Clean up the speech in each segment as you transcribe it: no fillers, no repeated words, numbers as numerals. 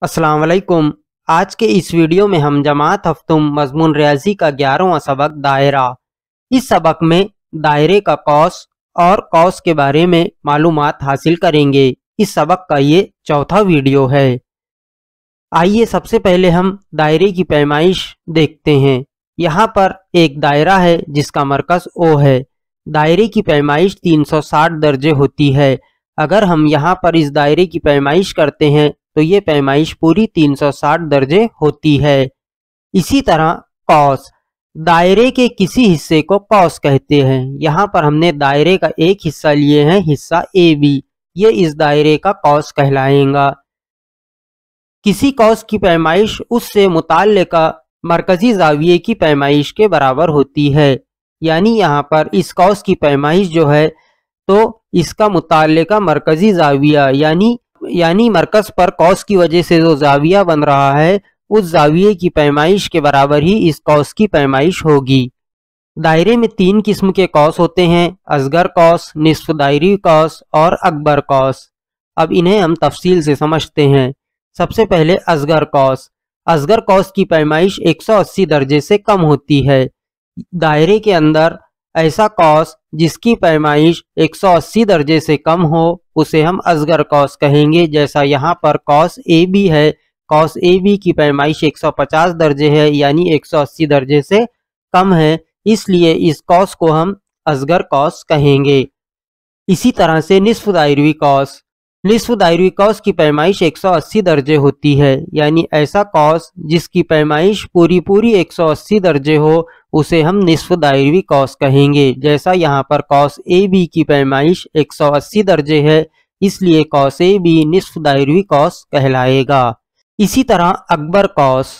अस्सलाम वालेकुम। आज के इस वीडियो में हम जमात हफ्तुम मजमून रियाजी का 11वां सबक दायरा। इस सबक में दायरे का कौस और कौस के बारे में मालूमात हासिल करेंगे। इस सबक का ये चौथा वीडियो है। आइए सबसे पहले हम दायरे की पैमाइश देखते हैं। यहाँ पर एक दायरा है जिसका मरकज़ O है। दायरे की पैमाइश 360 दर्जे होती है। अगर हम यहाँ पर इस दायरे की पैमाइश करते हैं तो ये पैमाइश पूरी 360 दर्जे होती है। इसी तरह कौस, दायरे के किसी हिस्से को कौस कहते हैं। यहाँ पर हमने दायरे का एक हिस्सा लिए हैं, हिस्सा AB, ये इस दायरे का कौस कहलाएगा। किसी कौस की पैमाइश उससे मुताल्लिका मरकजी जाविये की पैमाइश के बराबर होती है। यानी यहाँ पर इस कौस की पैमाइश जो है तो इसका मुताल्लिका मरकजी जाविया यानी मरकज पर कौस की वजह से जो जाविया बन रहा है उस जाविये की पैमाइश के बराबर ही इस कौस की पैमाइश होगी। दायरे में 3 किस्म के कौस होते हैं, असगर कौस, निस्फ दायरी कौस और अकबर कौस। अब इन्हें हम तफसील से समझते हैं। सबसे पहले असगर कौस। असगर कौस की पैमाइश 180 दर्जे से कम होती है। दायरे के अंदर ऐसा कौस जिसकी पैमाइश 180 दर्जे से कम हो उसे हम असगर कौस कहेंगे। जैसा यहाँ पर कौस AB है, कौस AB की पैमाइश 150 दर्जे है यानी 180 दर्जे से कम है, इसलिए इस कौस को हम असगर कौस कहेंगे। इसी तरह से निस्फ दायरवी कौस। निस्फ दायरवी कौस की पैमाइश 180 दर्जे होती है, यानी ऐसा कौस जिसकी पैमाइश पूरी 180 दर्जे हो उसे हम निस्फ दायरवी कौस कहेंगे। जैसा यहाँ पर कौस AB की पैमाइश 180 दर्जे है, इसलिए कौस AB निस्फ दायरवी कौस कहलाएगा। इसी तरह अकबर कौस।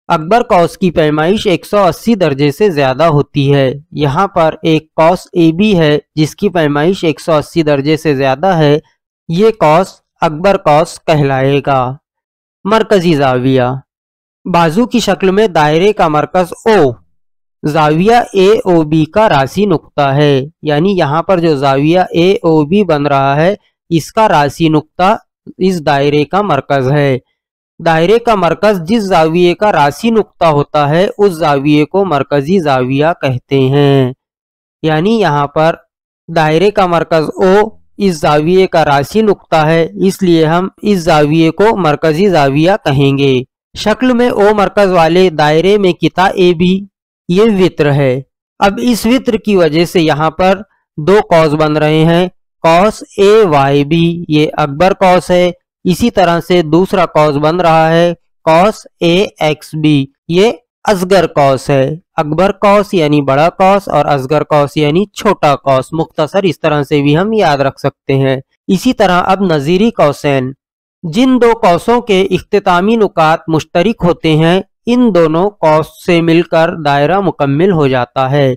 अकबर कौस की पैमाइश 180 दर्जे से ज़्यादा होती है। यहाँ पर एक कौस AB है जिसकी पैमाइश 180 दर्जे से ज़्यादा है, ये कौस अकबर कौस कहलाएगा। मरकजी जाविया। बाजू की शक्ल में दायरे का मरकज O जाविया AOB का रासी नुक्ता है। यानी यहाँ पर जो जाविया AOB बन रहा है इसका रासी नुक्ता इस दायरे का मरकज है। दायरे का मरकज जिस जाविये का रासी नुक्ता होता है उस जाविये को मरकजी जाविया कहते हैं। यानी यहाँ पर दायरे का मरकज O इस जाविये का रासी नुक्ता है, इसलिए हम इस जाविये को मरकजी जाविया कहेंगे। शक्ल में O मरकज वाले दायरे में किता AB ये वित्र है। अब इस वित्र की वजह से यहाँ पर 2 कौस बन रहे हैं। कौस AYB ये अकबर कौस है। इसी तरह से दूसरा कौस बन रहा है कौस AXB ये असगर कौस है। अकबर कौस यानी बड़ा कौस और असगर कौस यानी छोटा कौस। मुख्तसर इस तरह से भी हम याद रख सकते हैं। इसी तरह अब नज़ीरी कौसैन। जिन 2 कौसों के इख्तितामी नुकात मुश्तरिक होते हैं इन दोनों कौस से मिलकर दायरा मुकम्मिल हो जाता है।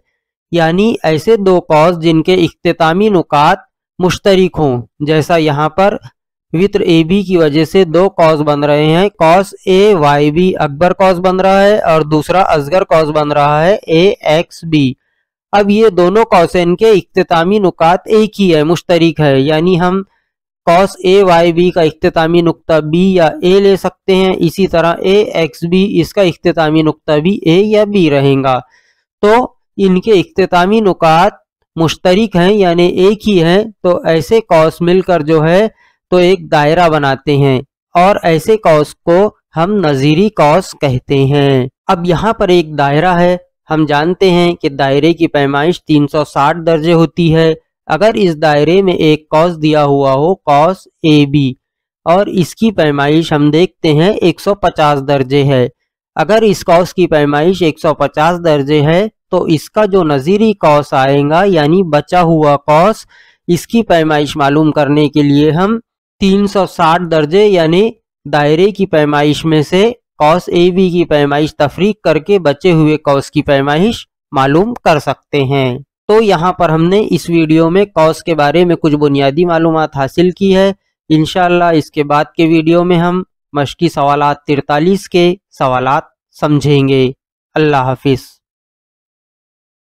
यानी ऐसे 2 कौस जिनके इख्तितामी नुकात मुश्तरिक हों, जैसा यहाँ पर वित्र AB की वजह से 2 कौस बन रहे हैं। कौस AYB अकबर कौस बन रहा है और दूसरा असगर कौस बन रहा है AXB। अब ये दोनों कौसैन के इख्तितामी नुकात एक ही है, मुश्तरिक है। यानी हम कौस AYB का इख्तितामी नुक्ता B या A ले सकते हैं। इसी तरह AXB इसका इख्तितामी नुक्ता भी A या B रहेगा। तो इनके इख्तितामी नुकात मुश्तरिक हैं यानी एक ही हैं। तो ऐसे कौस मिलकर जो है तो एक दायरा बनाते हैं और ऐसे कौस को हम नज़ीरी कौस कहते हैं। अब यहाँ पर एक दायरा है। हम जानते हैं कि दायरे की पैमाइश 360 दर्जे होती है। अगर इस दायरे में एक कौस दिया हुआ हो कौस AB और इसकी पैमाइश हम देखते हैं 150 दर्जे है। अगर इस कौस की पैमाइश 150 दर्जे है तो इसका जो नज़ीरी कौस आएगा यानी बचा हुआ कौस, इसकी पैमाइश मालूम करने के लिए हम 360 दर्जे यानी दायरे की पैमाइश में से कौस AB की पैमाइश तफरीक करके बचे हुए कौस की पैमाइश मालूम कर सकते हैं। तो यहाँ पर हमने इस वीडियो में कौस के बारे में कुछ बुनियादी मालूमात हासिल की है। इंशाअल्लाह इसके बाद के वीडियो में हम मशकी सवालात 43 के सवालात समझेंगे। अल्लाह हाफिज़।